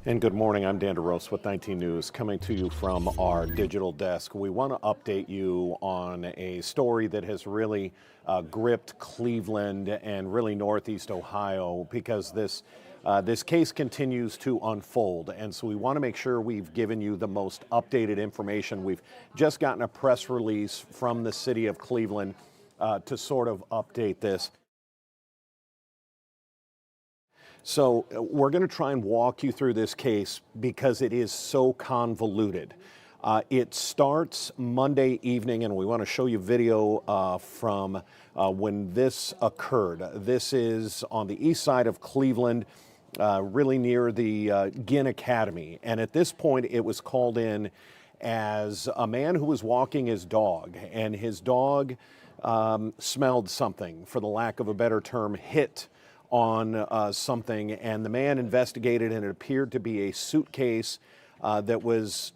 And good morning, I'm Dan DeRose with 19 News, coming to you from our digital desk. We want to update you on a story that has really gripped Cleveland and really Northeast Ohio because this case continues to unfold. And so we want to make sure we've given you the most updated information. We've just gotten a press release from the city of Cleveland to sort of update this. So we're going to try and walk you through this case because it is so convoluted. It starts Monday evening, and we want to show you video from when this occurred. This is on the east side of Cleveland, really near the Ginn Academy. And at this point, it was called in as a man who was walking his dog, and his dog smelled something, for the lack of a better term, hit on something, and the man investigated, and it appeared to be a suitcase that was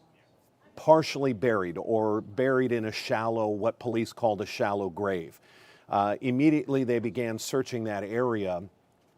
partially buried or buried in a shallow, what police called a shallow grave. Immediately they began searching that area.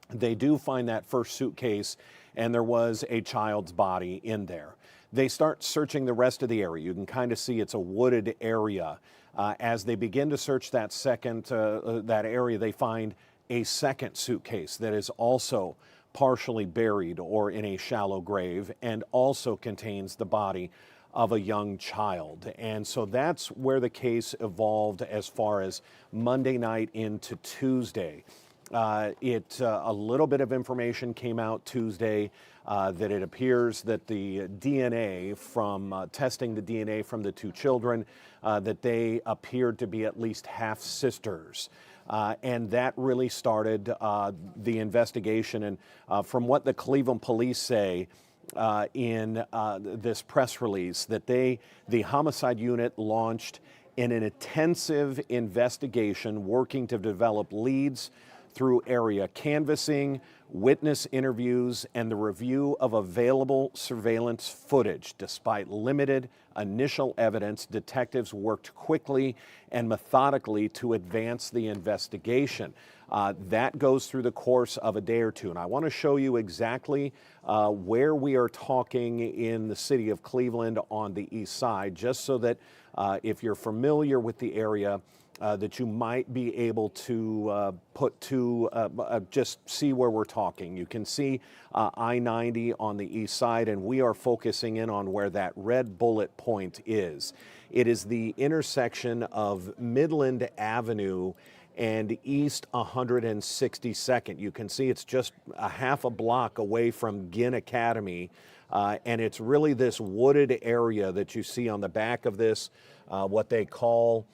They do find that first suitcase, and there was a child's body in there. They start searching the rest of the area. You can kind of see it's a wooded area. As they begin to search that that area, they find a second suitcase that is also partially buried or in a shallow grave and also contains the body of a young child. And so that's where the case evolved as far as Monday night into Tuesday. A little bit of information came out Tuesday that it appears that the DNA from testing the DNA from the two children, that they appeared to be at least half sisters. And that really started the investigation. And from what the Cleveland police say in this press release, that the homicide unit launched in an intensive investigation working to develop leads through area canvassing, witness interviews, and the review of available surveillance footage. Despite limited initial evidence, detectives worked quickly and methodically to advance the investigation. That goes through the course of a day or two, and I want to show you exactly where we are talking in the city of Cleveland on the east side, just so that if you're familiar with the area, that you might be able to just see where we're talking. You can see I-90 on the east side, and we are focusing in on where that red bullet point is. It is the intersection of Midland Avenue and East 162nd. You can see it's just a half a block away from Ginn Academy, and it's really this wooded area that you see on the back of this, what they call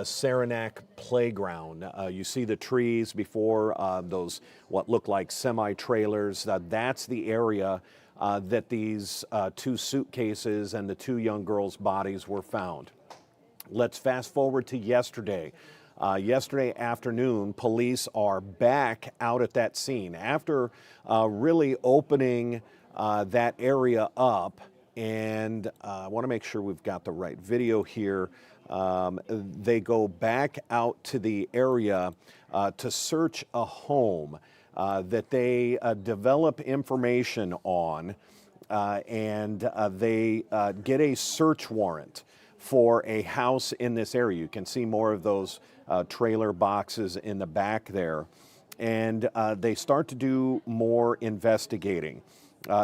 Saranac Playground. You see the trees before those what look like semi-trailers. That's the area that these two suitcases and the two young girls' bodies were found. Let's fast forward to yesterday. Yesterday afternoon, police are back out at that scene after really opening that area up. And I want to make sure we've got the right video here. They go back out to the area to search a home that they develop information on, and they get a search warrant for a house in this area. You can see more of those trailer boxes in the back there. And they start to do more investigating.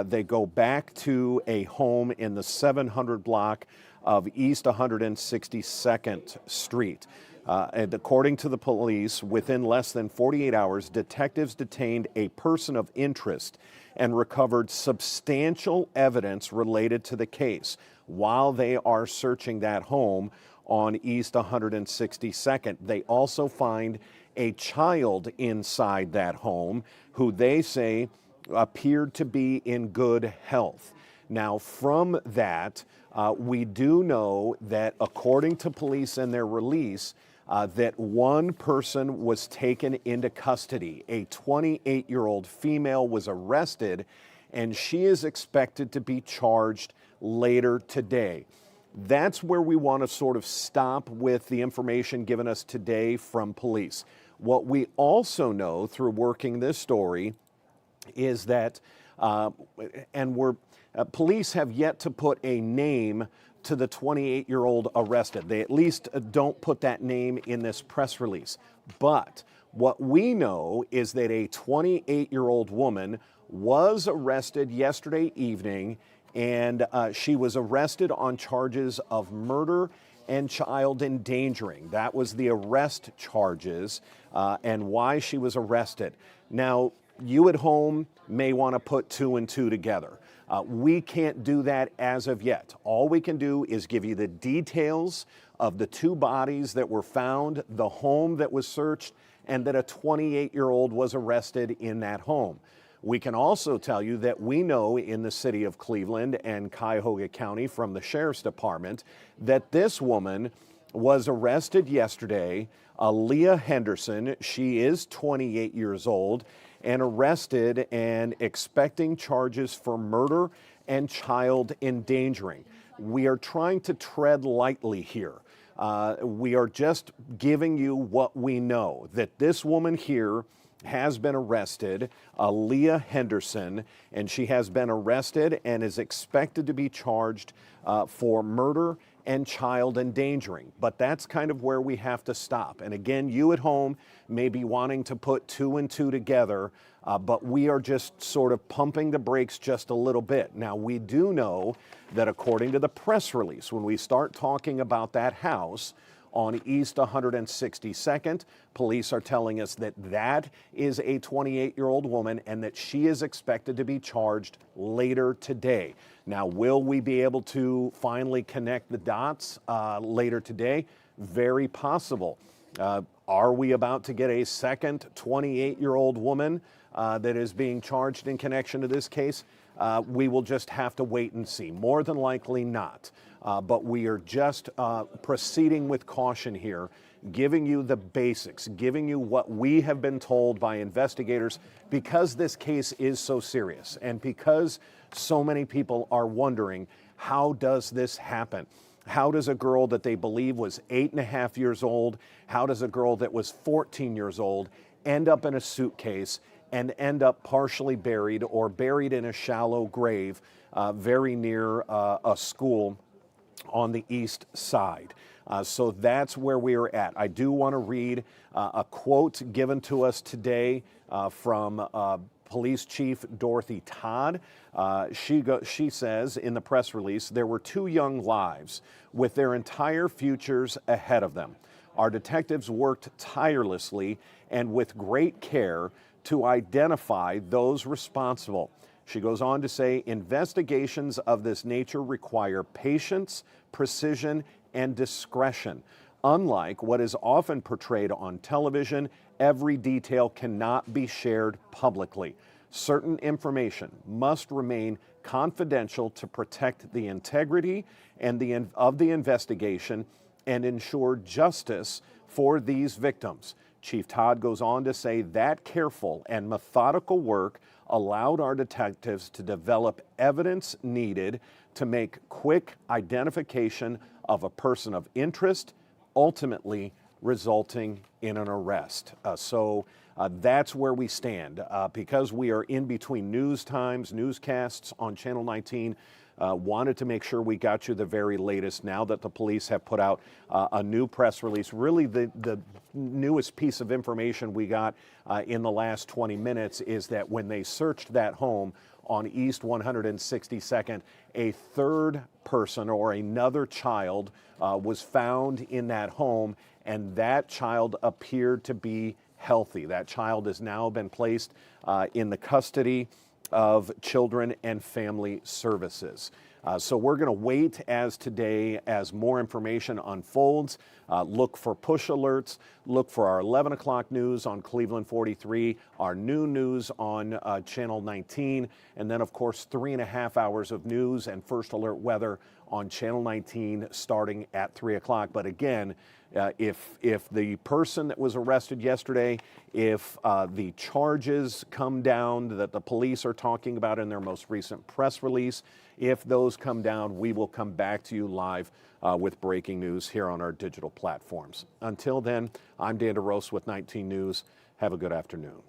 They go back to a home in the 700 block of East 162nd Street. And according to the police, within less than 48 hours, detectives detained a person of interest and recovered substantial evidence related to the case while they are searching that home on East 162nd. They also find a child inside that home who they say appeared to be in good health. Now, from that, we do know that according to police and their release, that one person was taken into custody. A 28-year-old female was arrested, and she is expected to be charged later today. That's where we want to sort of stop with the information given us today from police. What we also know through working this story is that, and Police have yet to put a name to the 28-year-old arrested. They at least don't put that name in this press release. But what we know is that a 28-year-old woman was arrested yesterday evening, and she was arrested on charges of murder and child endangering. That was the arrest charges and why she was arrested. Now, you at home may want to put two and two together. We can't do that as of yet. All we can do is give you the details of the two bodies that were found, the home that was searched, and that a 28-year-old was arrested in that home. We can also tell you that we know in the city of Cleveland and Cuyahoga County from the Sheriff's Department that this woman was arrested yesterday, Leah Henderson. She is 28 years old and arrested and expecting charges for murder and child endangering. We are trying to tread lightly here. We are just giving you what we know, that this woman here has been arrested, Leah Henderson, and she has been arrested and is expected to be charged for murder and child endangering. But that's kind of where we have to stop. And again, you at home may be wanting to put two and two together, but we are just sort of pumping the brakes just a little bit. Now, we do know that according to the press release, when we start talking about that house on East 162nd, police are telling us that that is a 28-year-old woman and that she is expected to be charged later today. Now, will we be able to finally connect the dots later today? Very possible. Are we about to get a second 28-year-old woman that is being charged in connection to this case? We will just have to wait and see. More than likely not. But we are just proceeding with caution here, giving you the basics, giving you what we have been told by investigators, because this case is so serious and because so many people are wondering, how does this happen? How does a girl that they believe was 8.5 years old, how does a girl that was 14 years old end up in a suitcase and end up partially buried or buried in a shallow grave very near a school on the east side? So that's where we are at. I do want to read a quote given to us today from Police Chief Dorothy Todd. She says in the press release, "There were two young lives with their entire futures ahead of them. Our detectives worked tirelessly and with great care to identify those responsible." She goes on to say, "Investigations of this nature require patience, precision, and discretion. Unlike what is often portrayed on television, every detail cannot be shared publicly. Certain information must remain confidential to protect the integrity and of the investigation and ensure justice for these victims." Chief Todd goes on to say that careful and methodical work allowed our detectives to develop evidence needed to make quick identification of a person of interest, ultimately resulting in an arrest. So that's where we stand. Because we are in between news times, newscasts on Channel 19, wanted to make sure we got you the very latest now that the police have put out a new press release. Really the newest piece of information we got in the last 20 minutes is that when they searched that home on East 162nd, a third person or another child was found in that home, and that child appeared to be healthy. That child has now been placed in the custody of Children and Family Services. So we're going to wait as more information unfolds. Look for push alerts. Look for our 11 o'clock news on Cleveland 43, our new news on Channel 19, and then, of course, 3.5 hours of news and first alert weather on Channel 19 starting at 3 o'clock. But again, if the person that was arrested yesterday, if the charges come down that the police are talking about in their most recent press release, if those come down, we will come back to you live with breaking news here on our digital platforms. Until then, I'm Dan DeRose with 19 News. Have a good afternoon.